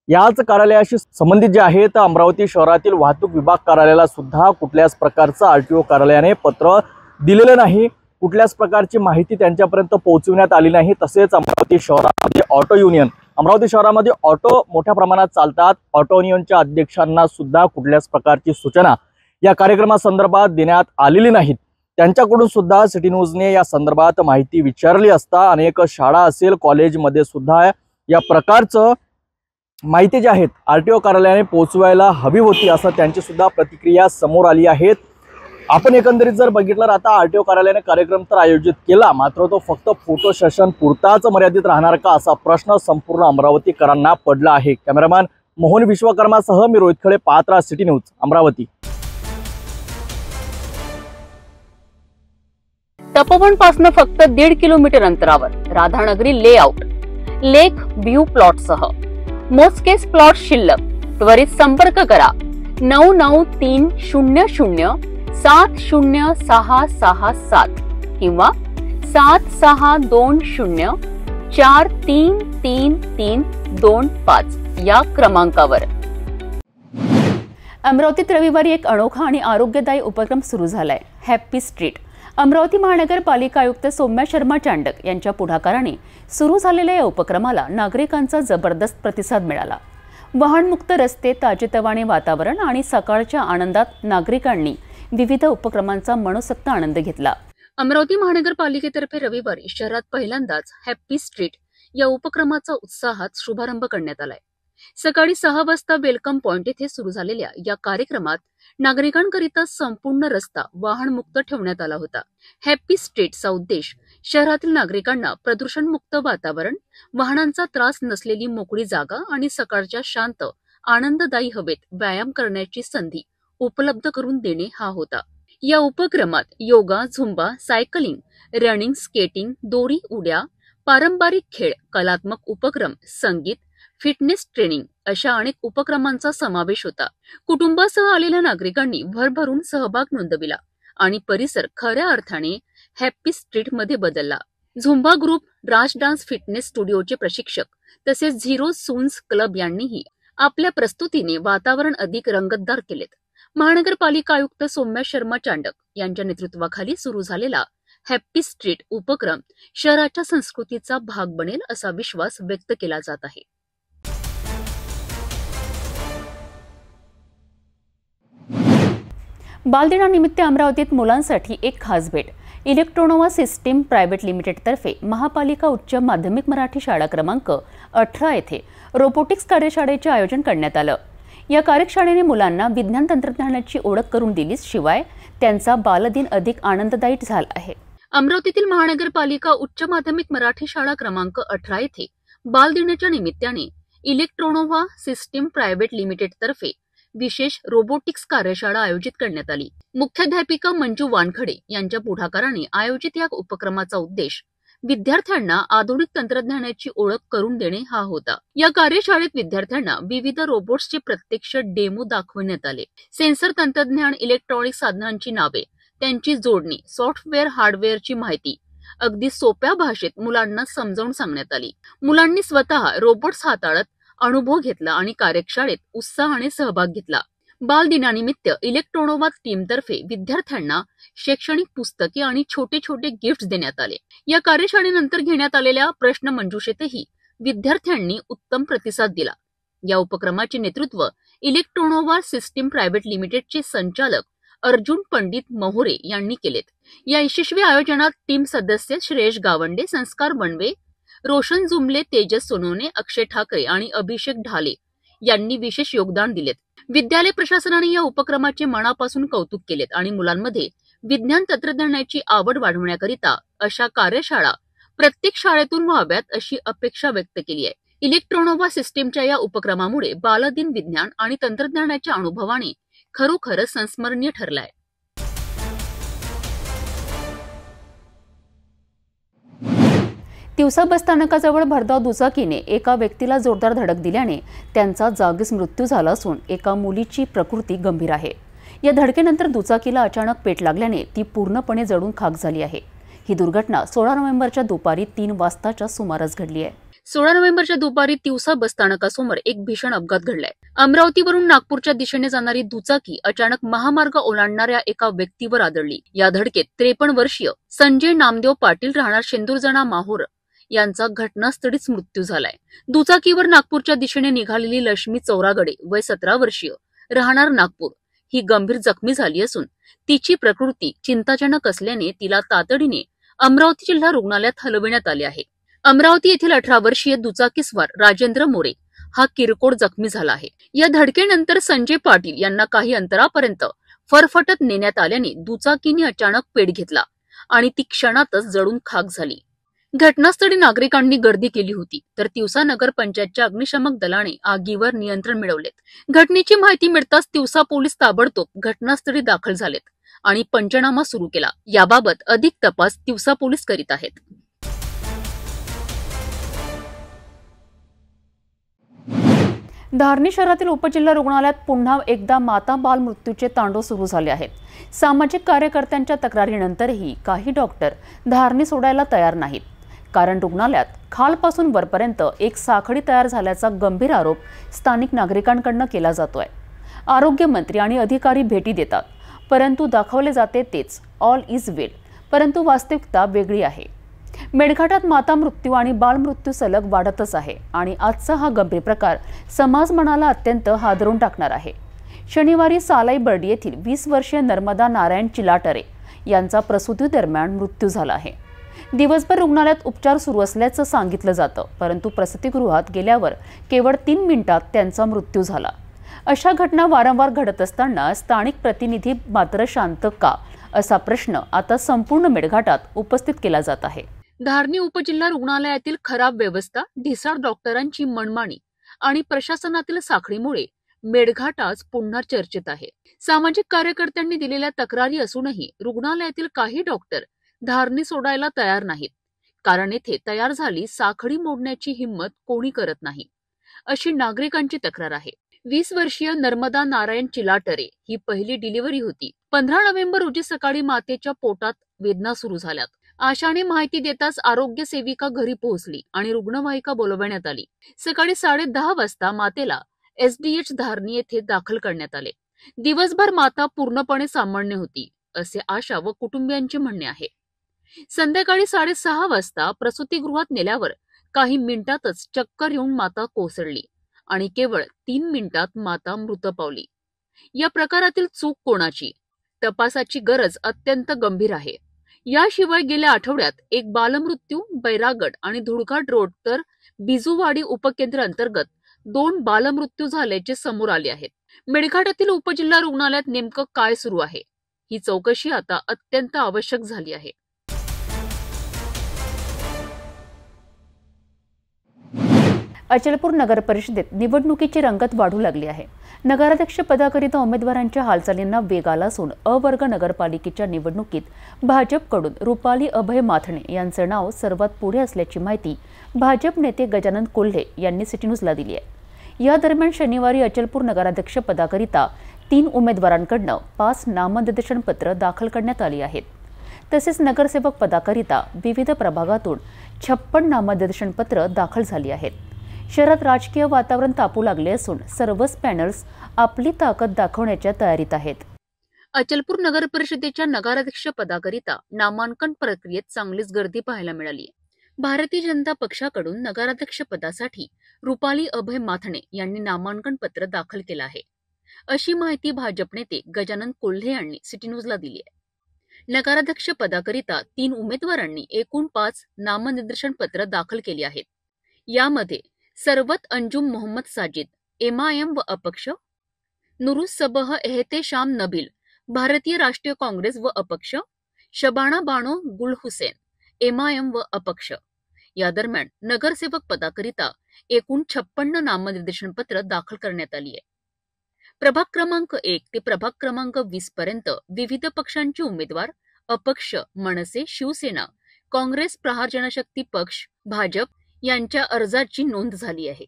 याच कार्यालयाशी संबंधित जे आहे तर अमरावती शहरातील वाहतूक विभाग कार्यालयाला सुद्धा कुठल्याच प्रकारचं आरटीओ कार्यालयाने पत्र दिलेलं नाही. कुठल्याच प्रकारची माहिती त्यांच्यापर्यंत पोहोचविण्यात आली नाही. तसेच अमरावती शहरामध्ये ऑटो युनियन, अमरावती शहरामध्ये ऑटो मोठ्या प्रमाणात चालतात. ऑटो युनियनच्या अध्यक्षांना सुद्धा कुठल्याच प्रकारची सूचना या कार्यक्रमासंदर्भात देण्यात आलेली नाहीत. त्यांच्याकडून सुद्धा सिटी न्यूजने या संदर्भात माहिती विचारली असता अनेक शाळा असेल, कॉलेजमध्ये सुद्धा या प्रकारचं माहिती जी आहेत आरटीओ कार्यालयाने पोहोचवायला हवी होती असं त्यांची सुद्धा प्रतिक्रिया समोर आली आहेत. आपण एकंदरीत जर बघितलं आता आरटीओ कार्यालयाने कार्यक्रम तर आयोजित केला, मात्र तो फक्त फोटो सेशन पुरताच मर्यादित राहणार का असा प्रश्न संपूर्ण अमरावतीकरांना पडला आहे. कॅमेरामॅन मोहन विश्वकर्मासह मी रोहित खळे, पाहत रहा सिटी न्यूज अमरावती. तपोवन पासून फक्त 1.5 किलोमीटर अंतरावर राधानगरी लेआउट, लेक व्ह्यू प्लॉट सह मोजकेच प्लॉट शिल्लक. त्वरित संपर्क करा 9930706667 किंवा 7620433325 या क्रमांकावर. अमरावतीत रविवारी एक अनोखा आणि आरोग्यदायी उपक्रम सुरू झालाय. Happy street. अमरावती महानगरपालिका आयुक्त सौम्या शर्मा चांडक यांच्या पुढाकाराने सुरू झालेल्या या उपक्रमाला नागरिकांचा जबरदस्त प्रतिसाद मिळाला. वाहनमुक्त रस्ते, ताजेतवाने वातावरण आणि सकाळच्या आनंदात नागरिकांनी विविध उपक्रमांचा मनसोक्त आनंद घेतला. अमरावती महानगरपालिकेतर्फे रविवारी शहरात पहिल्यांदाच हॅपी स्ट्रीट या उपक्रमाचा उत्साहात शुभारंभ करण्यात आलाय. सकाळी 6 वाजता वेलकम पॉइंट येथे सुरू झालेल्या या कार्यक्रमात नागरिकांकरिता संपूर्ण रस्ता वाहनमुक्त ठेवण्यात आला होता. हॅपी स्ट्रीटचा उद्देश शहरातील नागरिकांना प्रदूषणमुक्त वातावरण, वाहनांचा त्रास नसलेली मोकळी जागा आणि सकाळच्या शांत आनंददायी हवेत व्यायाम करण्याची संधी उपलब्ध करून देणे हा होता. या उपक्रमात yoga, Zumba, cycling, running, skating, दोरी उड्या, पारंपरिक खेळ, कलात्मक उपक्रम, संगीत, फिटनेस ट्रेनिंग अशा अनेक उपक्रमांचा समावेश होता. कुटुंबासह आलेल्या नागरिकांनी भरभरून सहभाग नोंदविला आणि परिसर खऱ्या अर्थाने हॅपी स्ट्रीटमध्ये बदलला. झुंबा ग्रुप, राज डान्स फिटनेस स्टुडिओचे प्रशिक्षक तसेच झिरो सून्स क्लब यांनीही आपल्या प्रस्तुतीने वातावरण अधिक रंगतदार केलेत. महानगरपालिका आयुक्त सौम्या शर्मा चांडक यांच्या नेतृत्वाखाली सुरू झालेला हॅपी स्ट्रीट उपक्रम शहराच्या संस्कृतीचा भाग बनेल असा विश्वास व्यक्त केला जात आहे. बालदिनानिमित्त अमरावतीत मुलांसाठी एक खास भेट. इलेक्ट्रोनोवा सिस्टीम प्रायव्हेट लिमिटेडतर्फे महापालिका उच्च माध्यमिक मराठी शाळा क्रमांक 18 येथे रोबोटिक्स कार्यशाळेचे आयोजन करण्यात आलं. या कार्यशाळेने मुलांना विज्ञान तंत्रज्ञानाची ओळख करून दिली, शिवाय त्यांचा बालदिन अधिक आनंददायी झाला आहे. अमरावतीतील महानगरपालिका उच्च माध्यमिक मराठी शाळा क्रमांक 18 येथे बालदिनाच्या निमित्ताने इलेक्ट्रोनोवा सिस्टीम प्रायव्हेट लिमिटेडतर्फे विशेष रोबोटिक्स कार्यशाळा आयोजित करण्यात आली. मुख्याध्यापिका मंजू वानखडे यांच्या पुढाकाराने आयोजित या उपक्रमाचा उद्देश विद्यार्थ्यांना आधुनिक तंत्रज्ञानाची ओळख करून देणे हा होता. या कार्यशाळेत विद्यार्थ्यांना विविध रोबोट्सचे प्रत्यक्ष डेमो दाखवण्यात आले. सेन्सर तंत्रज्ञान, इलेक्ट्रॉनिक साधनांची नावे, त्यांची जोडणी, सॉफ्टवेअर, हार्डवेअरची माहिती अगदी सोप्या भाषेत मुलांना समजावून सांगण्यात आली. मुलांनी स्वतः रोबोट्स हाताळत अनुभव घेतला आणि कार्यशाळेत उत्साहाने सहभाग घेतला. बालदिनानिमित्त इलेक्ट्रोनोवा टीमतर्फे विद्यार्थ्यांना शैक्षणिक पुस्तके आणि छोटे छोटे गिफ्ट्स देण्यात आले. या कार्यशाळेनंतर घेण्यात आलेल्या प्रश्नमंजुषेतही विद्यार्थ्यांनी उत्तम प्रतिसाद दिला. या उपक्रमाचे नेतृत्व इलेक्ट्रोनोवा सिस्टीम प्रायव्हेट लिमिटेडचे संचालक अर्जुन पंडित मोहोरे यांनी केलेत. या यशस्वी आयोजनात टीम सदस्य श्रेयश गावंडे, संस्कार वणवे, रोशन जुमले, तेजस सोनवणे, अक्षय ठाकरे आणि अभिषेक ढाले यांनी विशेष योगदान दिलेत. विद्यालय प्रशासनाने या उपक्रमाचे मनापासून कौतुक केलेत आणि मुलांमध्ये विज्ञान तंत्रज्ञानाची आवड वाढवण्याकरिता अशा कार्यशाळा प्रत्येक शाळेतून व्हाव्यात अशी अपेक्षा व्यक्त केली आहे. इलेक्ट्रोनोवा सिस्टीमच्या या उपक्रमामुळे बालदिन विज्ञान आणि तंत्रज्ञानाच्या अनुभवाने खरोखरच संस्मरणीय ठरलाय. तिवसा बसस्थानकाजवळ भरधाव दुचाकीने एका व्यक्तीला जोरदार धडक दिल्याने त्यांचा जागीच मृत्यू झाला असून एका मुलीची प्रकृती गंभीर आहे. या धडकेनंतर दुचाकीला अचानक पेट लागल्याने ती पूर्णपणे जळून खाक झाली आहे. ही दुर्घटना 16 नोव्हेंबरच्या दुपारी 3 वाजताच्या सुमारास घडली आहे. 16 नोव्हेंबरच्या दुपारी तिवसा बसस्थानकासमोर एक भीषण अपघात घडलाय. अमरावतीवरून नागपूरच्या दिशेने जाणारी दुचाकी अचानक महामार्ग ओलांडणाऱ्या एका व्यक्तीवर आदळली. या धडकेत 53 वर्षीय संजय नामदेव पाटील राहणार शेंदूरजना माहोर यांचा घटनास्थळीच मृत्यू झालाय. दुचाकीवर नागपूरच्या दिशेने निघालेली लक्ष्मी चौरागडे वय 17 वर्षीय राहणार नागपूर ही गंभीर जखमी झाली असून तिची प्रकृती चिंताजनक असल्याने तिला तातडीने अमरावती जिल्हा रुग्णालयात हलविण्यात आले आहे. अमरावती येथील 18 वर्षीय दुचाकीस्वार राजेंद्र मोरे हा किरकोळ जखमी झाला आहे. या धडकेनंतर संजय पाटील यांना काही अंतरापर्यंत फरफटत नेण्यात आल्याने दुचाकीने अचानक पेट घेतला आणि ती क्षणातच जळून खाक झाली. घटनास्थळी नागरिकांनी गर्दी केली होती, तर तिवसा नगर पंचायतच्या अग्निशमक दलाने आगीवर नियंत्रण मिळवलेत. घटनेची माहिती मिळताच तिवसा पोलीस ताबडतोब घटनास्थळी दाखल झालेत आणि पंचनामा सुरू केला. याबाबत अधिक तपास तिवसा पोलीस करीत आहेत. धारणी शहरातील उपजिल्हा रुग्णालयात पुन्हा एकदा माता बाल मृत्यूचे तांडव सुरू झाले आहेत. सामाजिक कार्यकर्त्यांच्या तक्रारीनंतरही काही डॉक्टर धारणी सोडायला तयार नाहीत, कारण रुग्णालयात खालपासून वरपर्यंत एक साखळी तयार झाल्याचा गंभीर आरोप स्थानिक नागरिकांकडून केला जातोय. आरोग्यमंत्री आणि अधिकारी भेटी देतात, परंतु दाखवले जाते तेच ऑल इज वेल, परंतु वास्तविकता वेगळी आहे. मेळघाटात माता मृत्यू आणि बाल मृत्यू सलग वाढतच आहे आणि आजचा हा गंभीर प्रकार समाज मनाला अत्यंत हादरून टाकणार आहे. शनिवारी सालाई बर्डी येथील 20 वर्षीय नर्मदा नारायण चिलाटरे यांचा प्रसूती दरम्यान मृत्यू झाला आहे. दिवसभर रुग्णालयात उपचार सुरू असल्याचं सांगितलं जातं, परंतु प्रसूतिगृहात गेल्यावर केवळ 3 मिनिटात त्यांचा मृत्यू झाला. अशा घटना वारंवार घडत असताना स्थानिक प्रतिनिधी मात्र शांत का, असा प्रश्न आता संपूर्ण मेळघाटात उपस्थित केला जात आहे. धारणी उपजिल्हा रुग्णालयातील खराब व्यवस्था, ढिसाळ डॉक्टरांची मनमानी आणि प्रशासनातील साखळीमुळे मेळघाट आज पुन्हा चर्चेत आहे. सामाजिक कार्यकर्त्यांनी दिलेल्या तक्रारी असूनही रुग्णालयातील काही डॉक्टर धारणी सोडायला तयार नाहीत, कारण येथे तयार झाली साखळी मोडण्याची हिंमत कोणी करत नाही, अशी नागरिकांची तक्रार आहे. 20 वर्षीय नर्मदा नारायण चिलाटरे ही पहिली डिलिव्हरी होती. 15 नोव्हेंबर रोजी सकाळी मातेच्या पोटात वेदना सुरू झाल्यात. आशाने माहिती देताच आरोग्य सेविका घरी पोहोचली आणि रुग्णवाहिका बोलवण्यात आली. सकाळी 10:30 वाजता मातेला SDH धारणी येथे दाखल करण्यात आले. दिवसभर माता पूर्णपणे सामान्य होती, असे आशा व कुटुंबियांचे म्हणणे आहे. संध्याकाळी 6:30 वाजता प्रसूतिगृहात नेल्यावर काही मिनिटातच चक्कर येऊन माता कोसळली आणि केवळ 3 मिनिटात माता मृत पावली. या प्रकारातील चूक कोणाची? तपासाची गरज अत्यंत गंभीर आहे. याशिवाय गेल्या आठवड्यात एक बालमृत्यू बैरागड आणि धुळघाट रोड तर बिजुवाडी उपकेंद्र अंतर्गत 2 बालमृत्यू झाल्याचे समोर आले आहेत. मेळघाटातील उपजिल्हा रुग्णालयात नेमकं काय सुरू आहे, ही चौकशी आता अत्यंत आवश्यक झाली आहे. अचलपूर नगर परिषदेत निवडणुकीची रंगत वाढू लागली आहे. नगराध्यक्ष पदाकरिता उमेदवारांच्या हालचालींना वेग आला असून अवर्ग नगरपालिकेच्या निवडणुकीत भाजपकडून रुपाली अभय माथणे यांचं नाव सर्वात पुढे असल्याची माहिती भाजप नेते गजानन कोल्हे यांनी सिटी न्यूजला दिली आहे. या दरम्यान शनिवारी अचलपूर नगराध्यक्ष पदाकरिता 3 उमेदवारांकडून 5 नामनिर्देशन पत्र दाखल करण्यात आली आहेत. तसेच नगरसेवक पदाकरिता विविध प्रभागातून 56 नामनिर्देशन पत्र दाखल झाली आहेत. शहरात राजकीय वातावरण तापू लागले असून सर्वच पॅनल्स आपली ताकद दाखवण्याच्या तयारीत आहेत. अचलपूर नगर परिषदेच्या नगराध्यक्ष पदाकरिता नामांकन प्रक्रियेत चांगलीच गर्दी पाहायला मिळाली. भारतीय जनता पक्षाकडून नगराध्यक्ष पदासाठी रुपाली अभय माथणे यांनी नामांकन पत्र दाखल केलं आहे, अशी माहिती भाजप नेते गजानन कोल्हे यांनी सिटी न्यूजला दिली आहे. नगराध्यक्ष पदाकरिता 3 उमेदवारांनी एकूण 5 नामनिर्देशन पत्र दाखल केली आहेत. यामध्ये सरवत अंजुम मोहम्मद साजिद MIM व अपक्ष, नुरुस सबह एहतेशाम नबील भारतीय राष्ट्रीय काँग्रेस व अपक्ष, शबाना बानो गुल हुसेन MIM व अपक्ष. या दरम्यान नगरसेवक पदाकरिता एकूण 56 नामनिर्देशन पत्र दाखल करण्यात आली आहे. प्रभाग क्रमांक 1 ते प्रभाग क्रमांक 20 पर्यंत विविध पक्षांचे उमेदवार अपक्ष, मनसे, शिवसेना, काँग्रेस, प्रहार जनशक्ती पक्ष, भाजप यांच्या अर्जाची नोंद झाली आहे.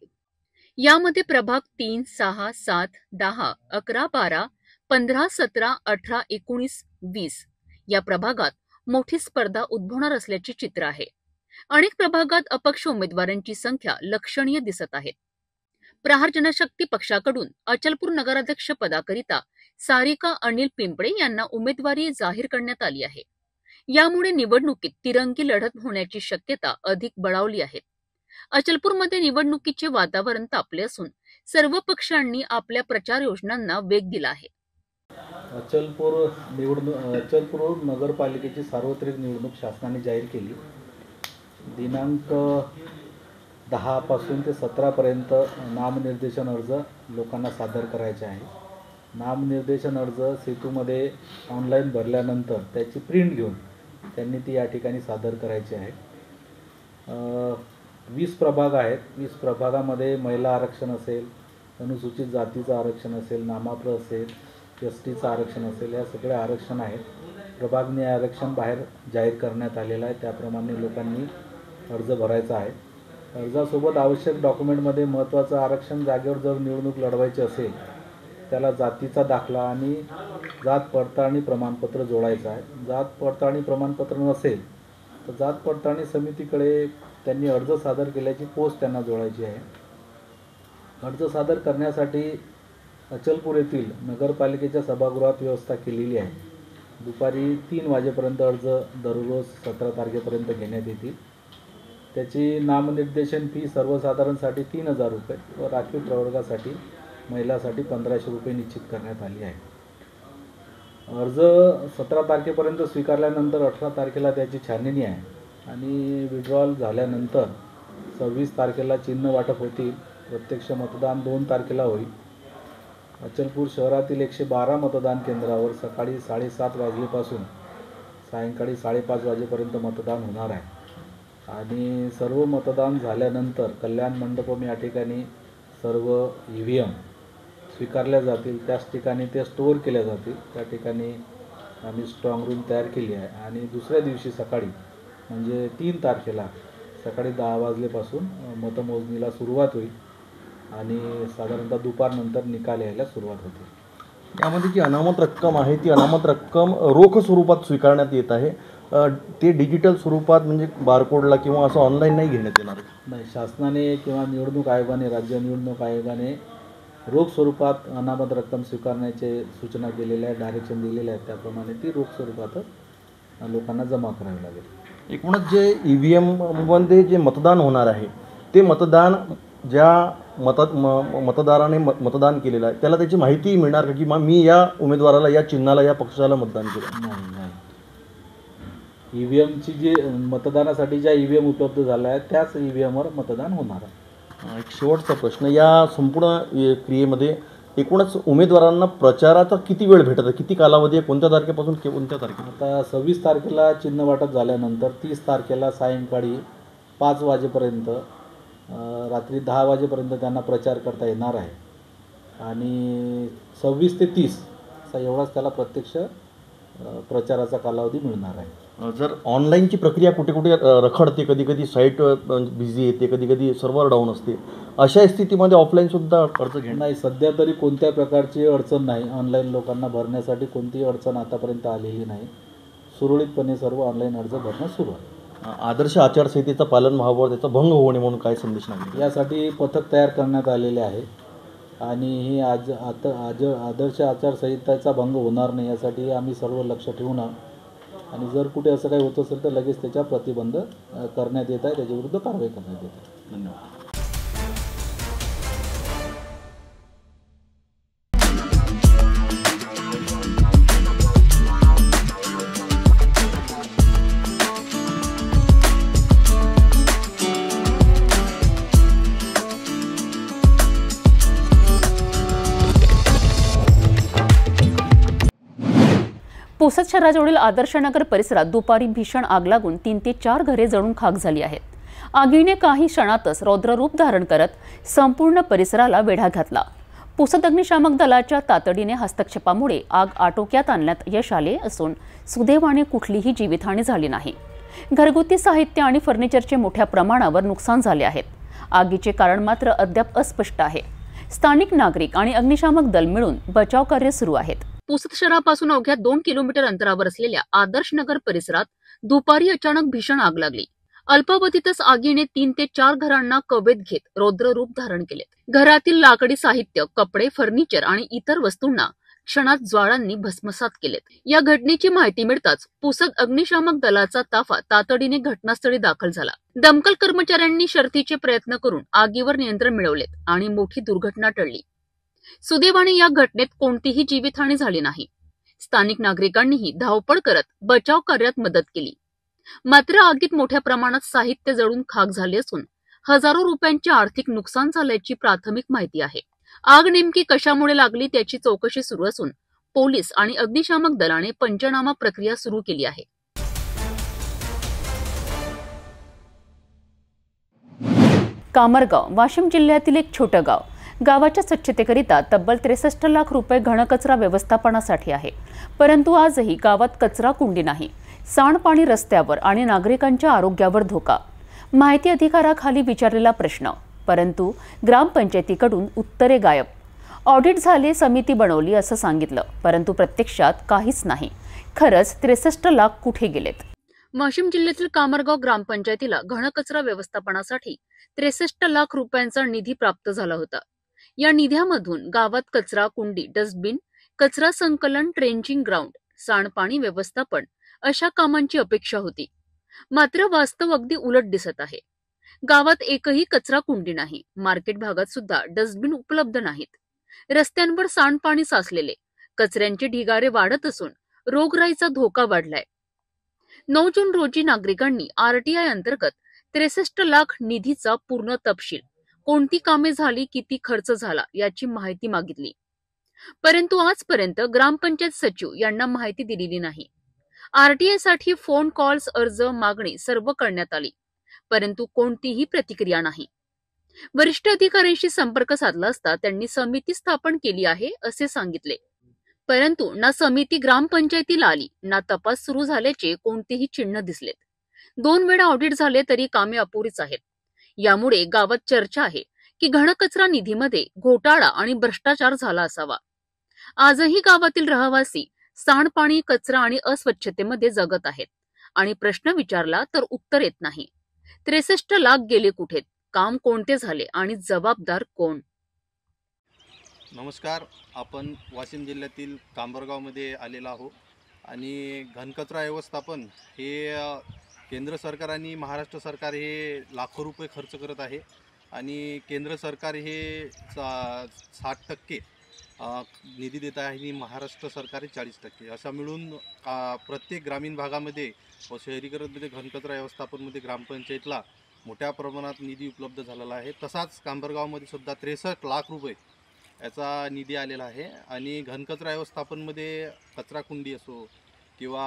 यामध्ये प्रभाग 3, 6, 7, 10, 11, 12, 15, 17, 18, 19, 20 या प्रभागात मोठी स्पर्धा उद्भवणार असल्याचे चित्र आहे. अनेक प्रभागात अपक्ष उमेदवारांची संख्या लक्षणीय दिसत आहे. प्रहार जनशक्ती पक्षाकडून अचलपूर नगराध्यक्ष पदाकरिता सारिका अनिल पिंपळे यांना उमेदवारी जाहीर करण्यात आली आहे. यामुळे निवडणुकीत तिरंगी लढत होण्याची शक्यता अधिक बळावली आहे. अचलपूरमध्ये निवडणुकीचे वातावरण तापले असून सर्व पक्षांनी आपल्या प्रचार योजनांना वेग दिला आहे. अचलपूर नगरपालिकेची सार्वत्रिक निवडणूक शासनाने जाहीर केली. दिनांक 10 पासून ते 17 पर्यंत नामनिर्देशन अर्ज लोकांना सादर करायचे आहे. नामनिर्देशन अर्ज सेतूमध्ये ऑनलाईन भरल्यानंतर त्याची प्रिंट घेऊन त्यांनी ती या ठिकाणी सादर करायची आहे. 20 प्रभाग आहेत. 20 प्रभागामध्ये महिला आरक्षण असेल, अनुसूचित जातीचं आरक्षण असेल, नामात्र असेल, STचं आरक्षण असेल, या सगळे आरक्षण आहेत. प्रभागने आरक्षण बाहेर जाहीर करण्यात आलेलं आहे. त्याप्रमाणे लोकांनी अर्ज भरायचा आहे. अर्जासोबत आवश्यक डॉक्युमेंटमध्ये महत्त्वाचं आरक्षण जागेवर जर निवडणूक लढवायची असेल त्याला जातीचा दाखला आणि जात पडताळणी प्रमाणपत्र जोडायचं आहे. जात पडताळणी प्रमाणपत्र नसेल तर जात पडताळणी समितीकडे त्यांनी अर्ज सादर केल्याची पोस्ट त्यांना जोडायची आहे. अर्ज सादर करण्यासाठी अचलपूर येथील नगरपालिकेच्या सभागृहात व्यवस्था केलेली आहे. दुपारी 3 वाजेपर्यंत अर्ज दररोज 17 तारखेपर्यंत घेण्यात येतील. त्याची नामनिर्देशन फी सर्वसाधारणसाठी 3000 रुपये व राखीव प्रवर्गासाठी महिलांसाठी 1500 रुपये निश्चित करण्यात आली आहे. अर्ज 17 तारखेपर्यंत स्वीकारल्यानंतर 18 तारखेला त्याची छाननी आहे. आणि विड्रॉल झाल्यानंतर 26 तारखेला चिन्ह वाटप होतील. प्रत्यक्ष मतदान 2 तारखेला होईल. अचलपूर शहरातील 112 मतदान केंद्रावर सकाळी 7:30 वाजल्यापासून सायंकाळी 5:30 वाजेपर्यंत मतदान होणार आहे. आणि सर्व मतदान झाल्यानंतर कल्याण मंडपम या ठिकाणी सर्व EVM स्वीकारल्या जातील. त्याच ठिकाणी ते स्टोअर केल्या जातील. त्या ठिकाणी आम्ही स्ट्रॉंग रूम तयार केली आहे. आणि दुसऱ्या दिवशी सकाळी म्हणजे 3 तारखेला सकाळी 10 वाजल्यापासून मतमोजणीला सुरुवात होईल आणि साधारणतः दुपारनंतर निकाल यायला सुरुवात होते. यामध्ये जी अनामत रक्कम आहे ती अनामत रक्कम रोख स्वरूपात स्वीकारण्यात येत आहे. ते डिजिटल स्वरूपात म्हणजे बारकोडला किंवा असं ऑनलाईन नाही घेण्यात येणार नाही. शासनाने किंवा निवडणूक आयोगाने राज्य निवडणूक आयोगाने रोख स्वरूपात अनामत रक्कम स्वीकारण्याचे सूचना केलेल्या आहे, डायरेक्शन दिलेले आहेत. त्याप्रमाणे ती रोख स्वरूपातच लोकांना जमा करावी लागेल. एकूणच जे EVM मध्ये जे मतदान होणार आहे ते मतदान ज्या मतदाराने मतदान केलेलं आहे त्याला त्याची माहिती मिळणार का की मी या उमेदवाराला, या चिन्हाला, या पक्षाला मतदान केलं? नाही. EVMची जी मतदानासाठी ज्या EVM उपलब्ध झाल्या आहेत त्याच EVMवर मतदान होणार आहे. एक शेवटचा प्रश्न, या संपूर्ण क्रियेमध्ये एकूणच उमेदवारांना प्रचाराचा किती वेळ भेटत, किती कालावधी आहे, कोणत्या तारखेपासून कोणत्या तारखेला? आता 26 तारखेला चिन्ह वाटप झाल्यानंतर 30 तारखेला सायंकाळी 5 वाजेपर्यंत रात्री 10 वाजेपर्यंत त्यांना प्रचार करता येणार आहे. आणि 26 ते 30 असा एवढाच त्याला प्रत्यक्ष प्रचाराचा कालावधी मिळणार आहे. जर ऑनलाईनची प्रक्रिया कुठे कुठे रखडते, कधी कधी साईट बिझी येते, कधी कधी सर्व्हर डाऊन असते, अशा स्थितीमध्ये ऑफलाईनसुद्धा अर्ज घेणं नाही. सध्या तरी कोणत्या प्रकारची अडचण नाही. ऑनलाईन लोकांना भरण्यासाठी कोणतीही अडचण आतापर्यंत आलेली नाही. सुरळीतपणे सर्व ऑनलाईन अर्ज भरणं सुरू आहे. आदर्श आचारसंहितेचं पालन व्हावं, त्याचा भंग होऊ नये म्हणून काय संदेश नाही? यासाठी पथक तयार करण्यात आलेले आहे आणि ही आदर्श आचारसंहितेचा भंग होणार नाही यासाठी आम्ही सर्व लक्ष ठेवून आणि जर कुठे असं काही होत असेल तर लगेच त्याच्या प्रतिबंध करण्यात येत आहे, त्याच्याविरुद्ध कारवाई करण्यात येत आहे. धन्यवाद. पुसद शहराजवळील आदर्शनगर परिसरात दुपारी भीषण आग लागून 3 ते 4 घरे जळून खाक झाली आहेत. आगीने काही क्षणातच रौद्ररूप धारण करत संपूर्ण परिसराला वेढा घातला. पुसद अग्निशामक दलाच्या तातडीने हस्तक्षेपामुळे आग आटोक्यात आणण्यात यश आले असून सुदैवाने कुठलीही जीवितहानी झाली नाही. घरगुती साहित्य आणि फर्निचरचे मोठ्या प्रमाणावर नुकसान झाले आहेत. आगीचे कारण मात्र अद्याप अस्पष्ट आहे. स्थानिक नागरिक आणि अग्निशामक दल मिळून बचाव कार्य सुरू आहेत. पुसद शहरापासून अवघ्या 2 किलोमीटर अंतरावर असलेल्या आदर्शनगर परिसरात दुपारी अचानक भीषण आग लागली. अल्पावधीतच आगीने 3 ते 4 घरांना कवेत घेत रौद्ररूप धारण केले. घरातील लाकडी साहित्य, कपडे, फर्निचर आणि इतर वस्तूंना क्षणात ज्वाळांनी भस्मसात केलेत. या घटनेची माहिती मिळताच पुसद अग्निशामक दलाचा ताफा तातडीने घटनास्थळी दाखल झाला. दमकल कर्मचाऱ्यांनी शर्थीचे प्रयत्न करून आगीवर नियंत्रण मिळवलेत आणि मोठी दुर्घटना टळली. सुदैवाने या घटनेत कोणतीही जीवितहानी झाली नाही. स्थानिक नागरिकांनीही धावपळ करत बचाव कार्यात मदत केली. मात्र आगीत मोठ्या प्रमाणात साहित्य जळून खाक झाले असून हजारो रुपयांचे आर्थिक नुकसान झाल्याची प्राथमिक माहिती आहे. आग नेमकी कशामुळे लागली त्याची चौकशी सुरू असून पोलीस आणि अग्निशामक दलाने पंचनामा प्रक्रिया सुरू केली आहे. कामरगाव वाशिम जिल्ह्यातील एक छोटं गाव. गावाच्या स्वच्छतेकरिता तब्बल 63 लाख रुपये घनकचरा व्यवस्थापनासाठी आहे. परंतु आजही गावात कचरा कुंडी नाही. सांडपाणी रस्त्यावर आणि नागरिकांच्या आरोग्यावर धोका. माहिती अधिकाराखाली विचारलेला प्रश्न, परंतु ग्रामपंचायतीकडून उत्तरे गायब. ऑडिट झाले, समिती बनवली असं सांगितलं, परंतु प्रत्यक्षात काहीच नाही. खरंच 63 लाख कुठे गेलेत? वाशिम जिल्ह्यातील कामरगाव ग्रामपंचायतीला घनकचरा व्यवस्थापनासाठी 63 लाख रुपयांचा निधी प्राप्त झाला होता. या निध्यामधून गावात कचरा कुंडी, डस्टबिन, कचरा संकलन, ट्रेंचिंग ग्राउंड, सांडपाणी व्यवस्थापन अशा कामांची अपेक्षा होती. मात्र वास्तव अगदी उलट दिसत आहे. गावात एकही कचरा कुंडी नाही. मार्केट भागात सुद्धा डस्टबिन उपलब्ध नाहीत. रस्त्यांवर सांडपाणी साचलेले, कचऱ्यांचे ढिगारे वाढत असून रोगराईचा धोका वाढलाय. 9 जून रोजी नागरिकांनी आरटीआय अंतर्गत 63 लाख निधीचा पूर्ण तपशील, कोणती कामे झाली, किती खर्च झाला याची माहिती मागितली. परंतु आजपर्यंत ग्रामपंचायत सचिव यांना माहिती दिलेली नाही. आरटीआय साठी फोन कॉल्स, अर्ज, मागणी सर्व करण्यात आली, परंतु कोणतीही प्रतिक्रिया नाही. वरिष्ठ अधिकाऱ्यांशी संपर्क साधला असता त्यांनी समिती स्थापन केली आहे असे सांगितले, परंतु ना समिती ग्रामपंचायतीला आली, ना तपास सुरू झाल्याचे कोणतेही चिन्ह दिसलेत. 2 वेळा ऑडिट झाले तरी कामे अपुरीच आहेत. यामुळे गावात चर्चा आहे की घनकचरा निधीमध्ये घोटाळा आणि भ्रष्टाचार झाला असावा. आजही गावातील रहिवासी सांडपाणी, कचरा आणि अस्वच्छतेमध्ये जगत आहेत आणि प्रश्न विचारला तर उत्तर येत नाही. 63 लाख गेले कुठे, काम कोणते झाले आणि जबाबदार कोण? नमस्कार, आपण वाशिम जिल्ह्यातील कांबरगावमध्ये आलेलो आहोत आणि घनकचरा व्यवस्थापन हे केंद्र सरकार आणि महाराष्ट्र सरकार हे लाखो रुपये खर्च करत आहे आणि केंद्र सरकार हे 60% निधी देत आहे आणि महाराष्ट्र सरकार 40%. अशा मिळून प्रत्येक ग्रामीण भागामध्ये व शहरीकरणमध्ये घनकचरा व्यवस्थापनमध्ये ग्रामपंचायतला मोठ्या प्रमाणात निधी उपलब्ध झालेला आहे. तसाच कांबरगावमध्ये सुद्धा 63 लाख रुपये याचा निधी आलेला आहे आणि घनकचरा व्यवस्थापनमध्ये कचराकुंडी असो किंवा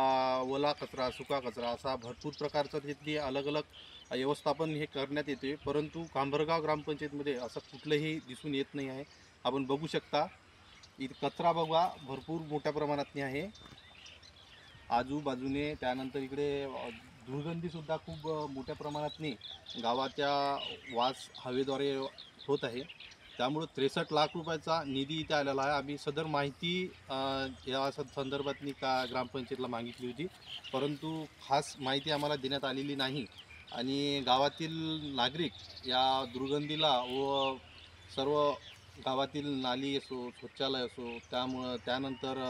ओला कचरा, सुका कचरा असा भरपूर प्रकारचं तिथली अलग अलग व्यवस्थापन हे करण्यात येते, परंतु कांबरगाव ग्रामपंचायतमध्ये असं कुठलंही दिसून येत नाही आहे. आपण बघू शकता इथं कचरा बघा भरपूर मोठ्या प्रमाणात आहे आजूबाजूने. त्यानंतर इकडे दुर्गंधीसुद्धा खूप मोठ्या प्रमाणात गावाच्या वास हवेद्वारे होत आहे. त्यामुळे 63 लाख रुपयाचा निधी इथे आलेला आहे. आम्ही सदर माहिती या संदर्भात ग्रामपंचायतला मागितली होती, परंतु खास माहिती आम्हाला देण्यात आलेली नाही आणि गावातील नागरिक या दुर्गंधीला व सर्व गावातील नाली असो, शौचालय असो, त्यानंतर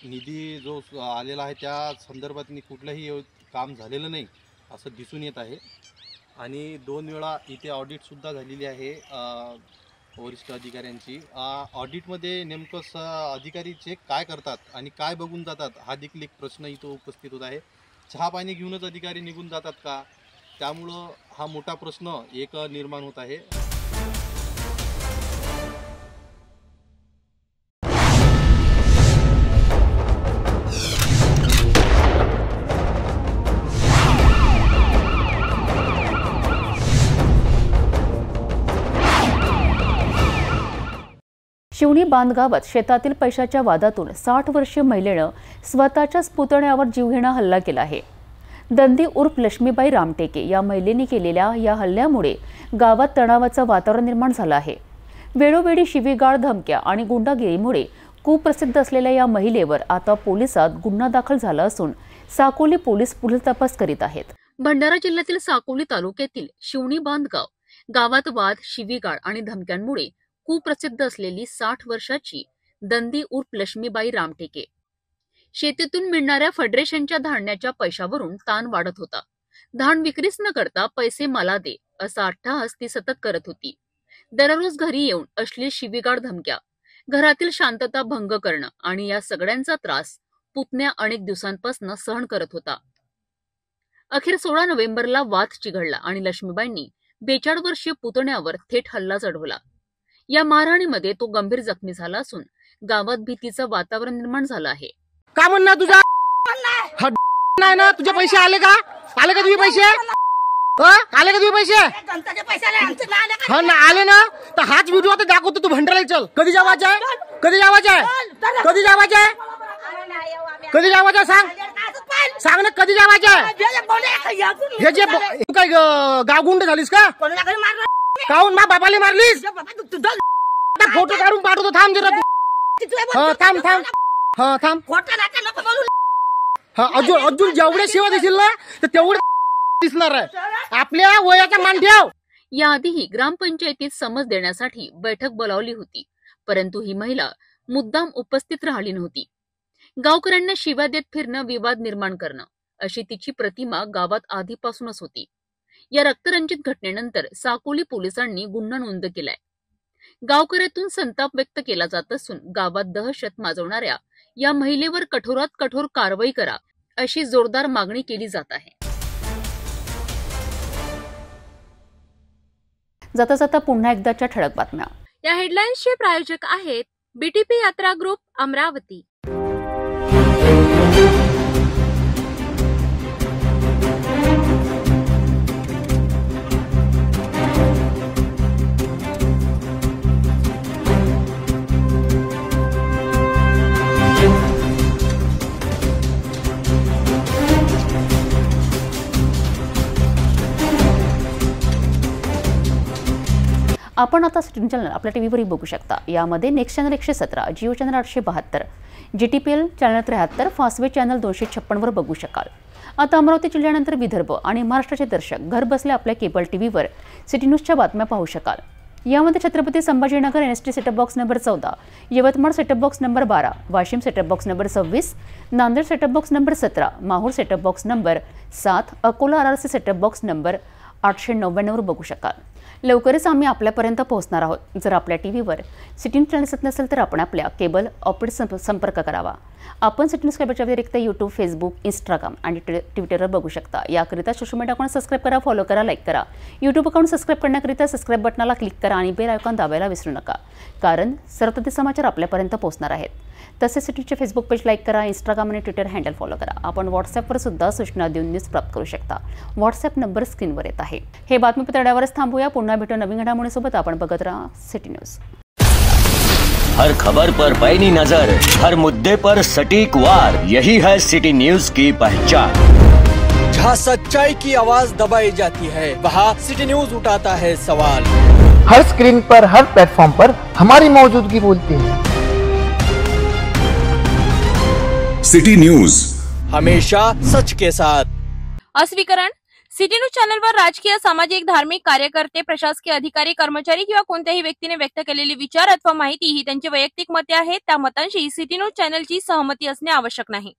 निधी जो आलेला आहे त्या संदर्भात कुठलंही काम झालेलं नाही असं दिसून येत आहे. आणि 2 वेळा इथे ऑडिटसुद्धा झालेली आहे वरिष्ठ अधिकाऱ्यांची. ऑडिटमध्ये नेमकं अधिकारी चेक काय करतात आणि काय बघून जातात हा देखील एक प्रश्न इथं उपस्थित होत आहे. चहा पाणी घेऊनच अधिकारी निघून जातात का? त्यामुळं हा मोठा प्रश्न एक निर्माण होत आहे. शिवणी बांधगावात शेतातील पैशाच्या वादातून 60 वर्षीय महिलेनं स्वतःच्याच पुतण्यावर जीवघेणा हल्ला केला आहे. दंदी उर्फ लक्ष्मीबाई रामटेके या महिलेने केलेल्या या हल्ल्यामुळे गावात तणावाचं वातावरण निर्माण झालं आहे. वेळोवेळी शिवीगाळ, धमक्या आणि गुंडागिरीमुळे कुप्रसिद्ध असलेल्या या महिलेवर आता पोलिसात गुन्हा दाखल झाला असून साकोली पोलीस पुढील तपास करीत आहेत. भंडारा जिल्ह्यातील साकोली तालुक्यातील शिवणी बांधगाव गावात वाद, शिवीगाळ आणि धमक्यांमुळे कुप्रसिद्ध असलेली 60 वर्षाची दंदी उर्फ लक्ष्मीबाई रामटेके शेतीतून मिळणाऱ्या फेडरेशनच्या धान्याच्या पैशावरून ताण वाढत होता. धान विक्रीच न करता पैसे मला दे असा अट्टहास ती सतत करत होती. दररोज घरी येऊन अश्लील शिवीगाळ, धमक्या, घरातील शांतता भंग करणं आणि या सगळ्यांचा त्रास पुतण्या अनेक दिवसांपासून सहन करत होता. अखेर 16 नोव्हेंबरला वाद चिघळला आणि लक्ष्मीबाईंनी 42 वर्षीय पुतण्यावर थेट हल्ला चढवला. या मारहाणीमध्ये तो गंभीर जखमी झाला असून गावात भीतीचं वातावरण निर्माण झालं आहे. का म्हणणार तुझा नाही ना? तुझे पैसे आले का? आले का तुझे पैसे? आले का तुझे पैसे? हा ना, आले ना तर हाच व्हिडिओ आता दाखवतो. तू भंडाराला चल. कधी जावायचं आहे? कधी जावायचं आहे? कधी जावायचं आहे? कधी जावायचं सांग, सांग ना कधी जावायचं आहे? हे जे तू काय गावगुंड झालीस का? काहून मा बाबाला मारलीस? फोटो काढून पाठवतो. थांब जरा तू. थांब थांब. हा थांब. हा अजून जेवढे सेवा देशील ना तर तेवढे दिसणार आहे. आपल्या वयाचा मान ठेव. याआधीही ग्रामपंचायतीत समज देण्यासाठी बैठक बोलावली होती, परंतु ही महिला मुद्दाम उपस्थित राहिली नव्हती. गावकऱ्यांना शिव्या देत फिरणं, विवाद निर्माण करणं अशी तिची प्रतिमा गावात आधीपासूनच होती. या रक्तरंजित घटनेनंतर साकोली पोलिसांनी गुन्हा नोंद केलाय. गावकऱ्यातून संताप व्यक्त केला जात असून गावात दहशत माजवणाऱ्या या महिलेवर कठोरात कठोर कारवाई करा अशी जोरदार मागणी केली जात आहे. जाता जाता पुन्हा एकदाच्या ठळक बातम्या. या हेडलाईन्सचे प्रायोजक आहेत बीटीपी यात्रा ग्रुप अमरावती. आपण आता सिटी चॅनल आपल्या टीव्हीवरही बघू शकता. यामध्ये next channel 117, Jio channel 872, GTPL channel 73, Fastway channel 256 वर बघू शकाल. आता अमरावती जिल्ह्यानंतर विदर्भ आणि महाराष्ट्राचे दर्शक घर बसल्या आपल्या केबल टीव्हीवर सिटी न्यूजच्या बातम्या पाहू शकाल. यामध्ये Chhatrapati Sambhajinagar NST setup box number 14, Yavatmal setup box number 12, Washim setup box number 26, Nanded setup box number 17, Mahur setup box number 7, Akola RRC setup box number 899 वर बघू शकाल. लवकरच आम्ही आपल्यापर्यंत पोहोचणार आहोत. जर आपल्या टीव्हीवर सिटी न्यूज चॅनल दिसत नसेल तर आपण आपल्या केबल ऑपरेटर संपर्क करावा. आपण सिटी न्यूज केबलच्या व्यतिरिक्त यूट्यूब, फेसबुक, इंस्टाग्राम आणि ट्विटरवर बघू शकता. याकरिता सोशल मीडिया अकाउंट सबस्क्राईब करा, फॉलो करा, लाईक करा. यूट्यूब अकाउंट सबस्क्राईब करण्याकरिता सबस्क्राईब बटनाला क्लिक करा आणि बेल आयकॉन दाबायला विसरू नका, कारण सर्वप्रथम समाचार आपल्यापर्यंत पोहोचणार आहेत. तसेच सिटीचे फेसबुक पेज लाईक करा, इंस्टाग्राम आणि ट्विटर हँडल फॉलो करा. आपण व्हॉट्सॲपवर सुद्धा सूचना देऊन न्यूज प्राप्त करू शकता. व्हॉट्सॲप नंबर स्क्रीनवर येत आहे. हे बातमीपत्र एवढ्यावरच थांबूया. पुन्हा भेटू नवीन घडामोडींसोबत. आपण बघत राहा सिटी न्यूज. हर खबर पर पैनी नजर, हर मुद्दे पर सटीक वार, यही है सिटी न्यूज की पहचान. जहाँ सच्चाई की आवाज दबाई जाती है, वहाँ सिटी न्यूज उठाता है सवाल. हर स्क्रीन पर, हर प्लेटफॉर्म पर हमारी मौजूदगी बोलती है. सिटी न्यूज, हमेशा सच के साथ. अस्वीकरण. सिटी न्यूज चॅनलवर राजकीय, सामाजिक, धार्मिक कार्यकर्ते, प्रशासकीय अधिकारी, कर्मचारी किंवा कोणत्याही व्यक्तीने व्यक्त केलेले विचार अथवा माहिती ही त्यांची वैयक्तिक मते आहेत. त्या मतांशी सिटी न्यूज चॅनलची सहमती असणे आवश्यक नाही.